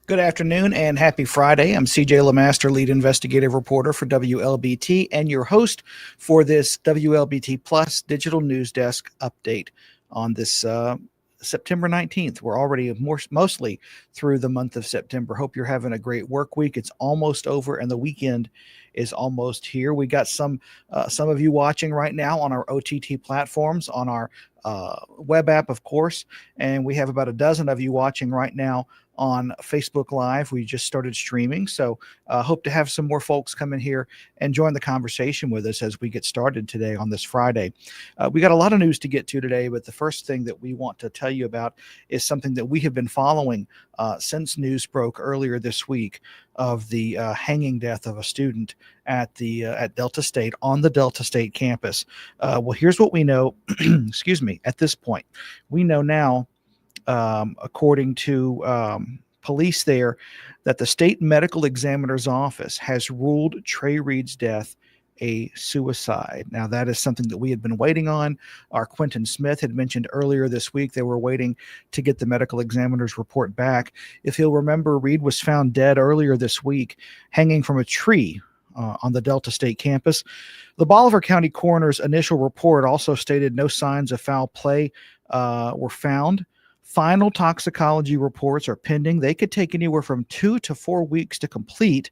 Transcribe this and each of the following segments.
Good afternoon and happy Friday. I'm CJ LeMaster, lead investigative reporter for WLBT and your host for this WLBT Plus Digital News Desk update on this September 19th. We're already mostly through the month of September. Hope you're having a great work week. It's almost over and the weekend is almost here. We got some of you watching right now on our OTT platforms, on our web app, of course, and we have about a dozen of you watching right now on Facebook Live. We just started streaming, so hope to have some more folks come in here and join the conversation with us as we get started today on this Friday. We got a lot of news to get to today, but the first thing that we want to tell you about is something that we have been following since news broke earlier this week of the hanging death of a student at Delta State, on the Delta State campus. Well, here's what we know, excuse me, at this point. We know now, according to police there, that the state medical examiner's office has ruled Trey Reed's death a suicide. Now, that is something that we had been waiting on. Our Quentin Smith had mentioned earlier this week they were waiting to get the medical examiner's report back. If you'll remember, Reed was found dead earlier this week, hanging from a tree on the Delta State campus. The Bolivar County coroner's initial report also stated no signs of foul play were found. Final toxicology reports are pending. They could take anywhere from 2 to 4 weeks to complete.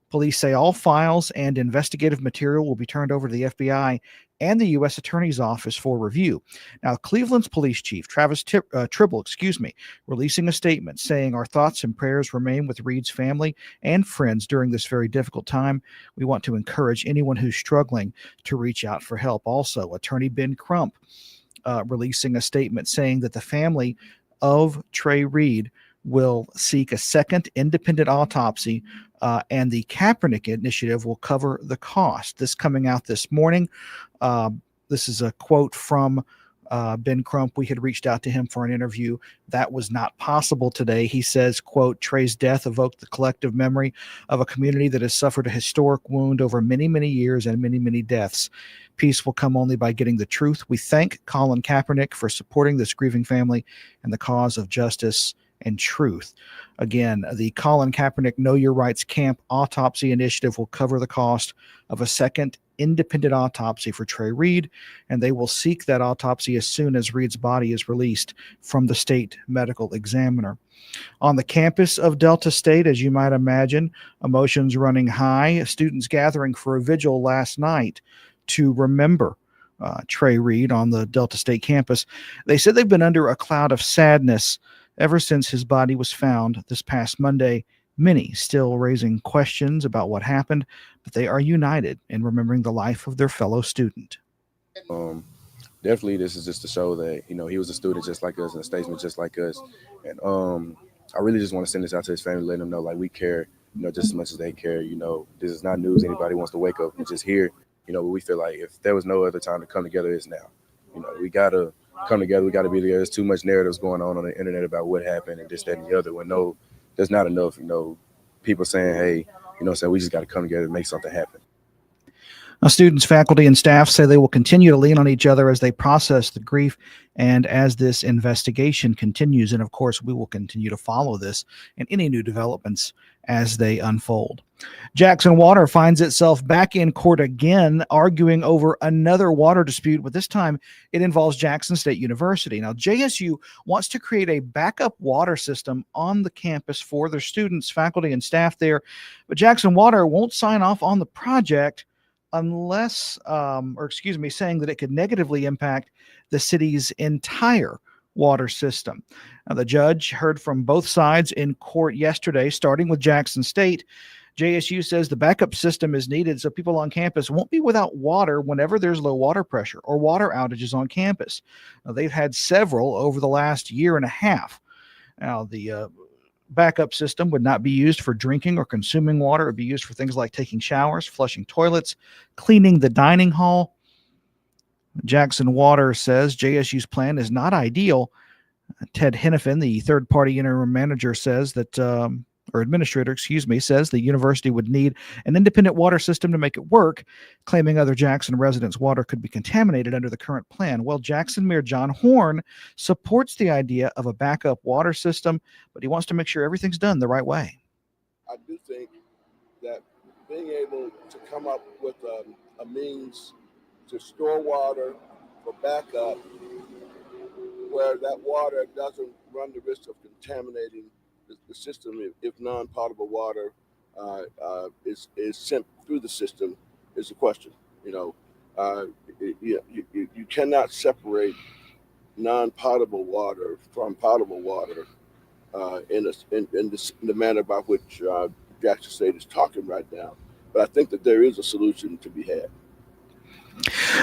Police say all files and investigative material will be turned over to the FBI and the U.S. Attorney's Office for review. Now, Cleveland's police chief, Travis Tribble, releasing a statement saying, "Our thoughts and prayers remain with Reed's family and friends during this very difficult time. We want to encourage anyone who's struggling to reach out for help." Also, Attorney Ben Crump releasing a statement saying that the family of Trey Reed will seek a second independent autopsy, and the Kaepernick Initiative will cover the cost. This coming out this morning. This is a quote from Ben Crump. We had reached out to him for an interview. That was not possible today. He says, quote, "Trey's death evoked the collective memory of a community that has suffered a historic wound over many, many years and many, many deaths. Peace will come only by getting the truth. We thank Colin Kaepernick for supporting this grieving family and the cause of justice and truth." Again, the Colin Kaepernick Know Your Rights Camp Autopsy Initiative will cover the cost of a second independent autopsy for Trey Reed, and they will seek that autopsy as soon as Reed's body is released from the state medical examiner. On the campus of Delta State, as you might imagine, emotions running high, students gathering for a vigil last night to remember Trey Reed on the Delta State campus. They said they've been under a cloud of sadness ever since his body was found this past Monday, Many still raising questions about what happened, but they are united in remembering the life of their fellow student. Um, Definitely, this is just to show that he was a student just like us and a statesman just like us. And I really just want to send this out to his family, letting them know like we care, just as much as they care. This is not news anybody wants to wake up and just hear. But we feel like if there was no other time to come together, it's now. We gotta come together. We gotta be together. There's too much narratives going on the internet about what happened and this, that, and the other. When no, there's not enough. People saying, hey, saying we just got to come together and make something happen. Now, students, faculty, and staff say they will continue to lean on each other as they process the grief and as this investigation continues. And of course, we will continue to follow this and any new developments as they unfold. Jackson Water finds itself back in court again, arguing over another water dispute, but this time it involves Jackson State University. Now, JSU wants to create a backup water system on the campus for their students, faculty, and staff there, but Jackson Water won't sign off on the project unless, saying that it could negatively impact the city's entire water system. Now, the judge heard from both sides in court yesterday, starting with Jackson State. JSU says the backup system is needed so people on campus won't be without water whenever there's low water pressure or water outages on campus. Now, they've had several over the last year and a half. Now, the backup system would not be used for drinking or consuming water. It would be used for things like taking showers, flushing toilets, cleaning the dining hall. Jackson Water says JSU's plan is not ideal. Ted Hennepin, the third-party interim manager, says that, administrator, says the university would need an independent water system to make it work, claiming other Jackson residents' water could be contaminated under the current plan. Well, Jackson Mayor John Horn supports the idea of a backup water system, but he wants to make sure everything's done the right way. I do think that being able to come up with a means to store water for backup where that water doesn't run the risk of contaminating the system if non-potable water is sent through the system is a question. You cannot separate non-potable water from potable water in the manner by which Jackson State is talking right now. But I think that there is a solution to be had.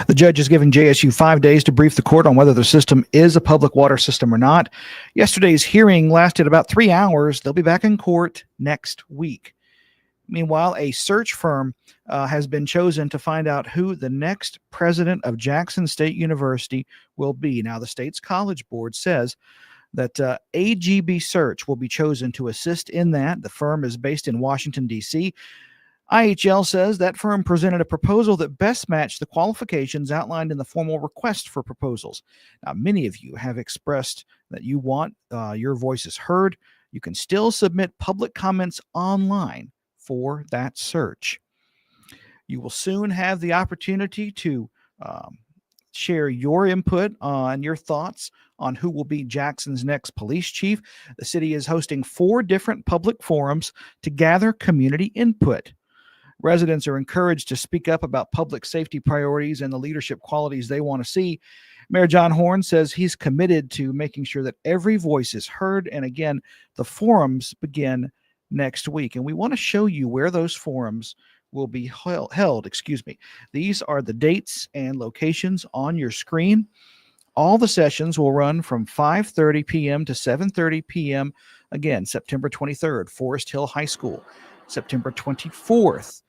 The judge is giving JSU 5 days to brief the court on whether the system is a public water system or not. Yesterday's hearing lasted about 3 hours. They'll be back in court next week. Meanwhile, a search firm has been chosen to find out who the next president of Jackson State University will be. Now, the state's College Board says that AGB Search will be chosen to assist in that. The firm is based in Washington, D.C. IHL says that firm presented a proposal that best matched the qualifications outlined in the formal request for proposals. Now, many of you have expressed that you want your voices heard. You can still submit public comments online for that search. You will soon have the opportunity to share your input on your thoughts on who will be Jackson's next police chief. The city is hosting 4 different public forums to gather community input. Residents are encouraged to speak up about public safety priorities and the leadership qualities they want to see. Mayor John Horn says he's committed to making sure that every voice is heard. And again, the forums begin next week. And we want to show you where those forums will be held. These are the dates and locations on your screen. All the sessions will run from 5:30 p.m. to 7:30 p.m. Again, September 23rd, Forest Hill High School. September 24th,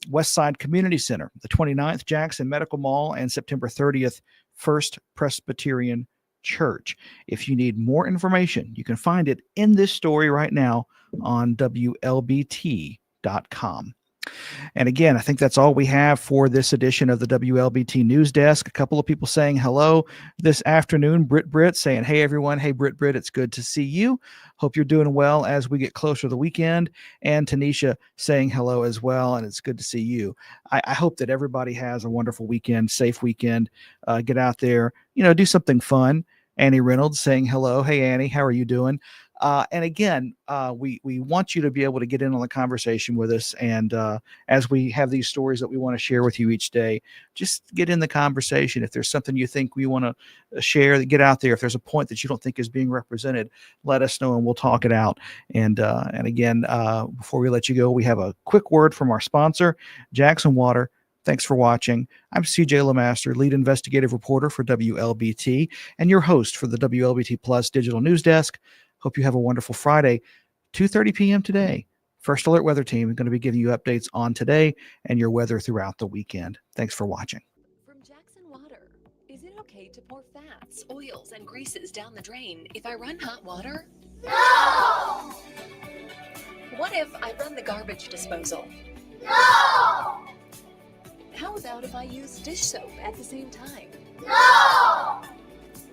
Westside Community Center. The 29th, Jackson Medical Mall. And September 30th, First Presbyterian Church. If you need more information, you can find it in this story right now on WLBT.com. And again, I think that's all we have for this edition of the WLBT News Desk. A couple of people saying hello this afternoon. Britt saying, hey, everyone. Hey, Britt, it's good to see you. Hope you're doing well as we get closer to the weekend. And Tanisha saying hello as well, and it's good to see you. I hope that everybody has a wonderful weekend, safe weekend. Get out there, do something fun. Annie Reynolds saying hello. Hey, Annie, how are you doing? And again, we want you to be able to get in on the conversation with us. And as we have these stories that we want to share with you each day, just get in the conversation. If there's something you think we want to share, get out there. If there's a point that you don't think is being represented, let us know and we'll talk it out. And again, before we let you go, we have a quick word from our sponsor, Jackson Water. Thanks for watching. I'm CJ LeMaster, lead investigative reporter for WLBT and your host for the WLBT Plus Digital News Desk. Hope you have a wonderful Friday, 2:30 p.m. today. First Alert Weather Team is going to be giving you updates on today and your weather throughout the weekend. Thanks for watching. From Jackson Water, is it okay to pour fats, oils, and greases down the drain if I run hot water? No! What if I run the garbage disposal? No! How about if I use dish soap at the same time? No!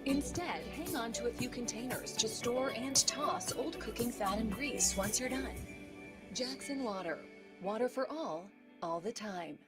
Instead, hang on to a few containers to store and toss old cooking fat and grease once you're done. Jackson Water. Water for all the time.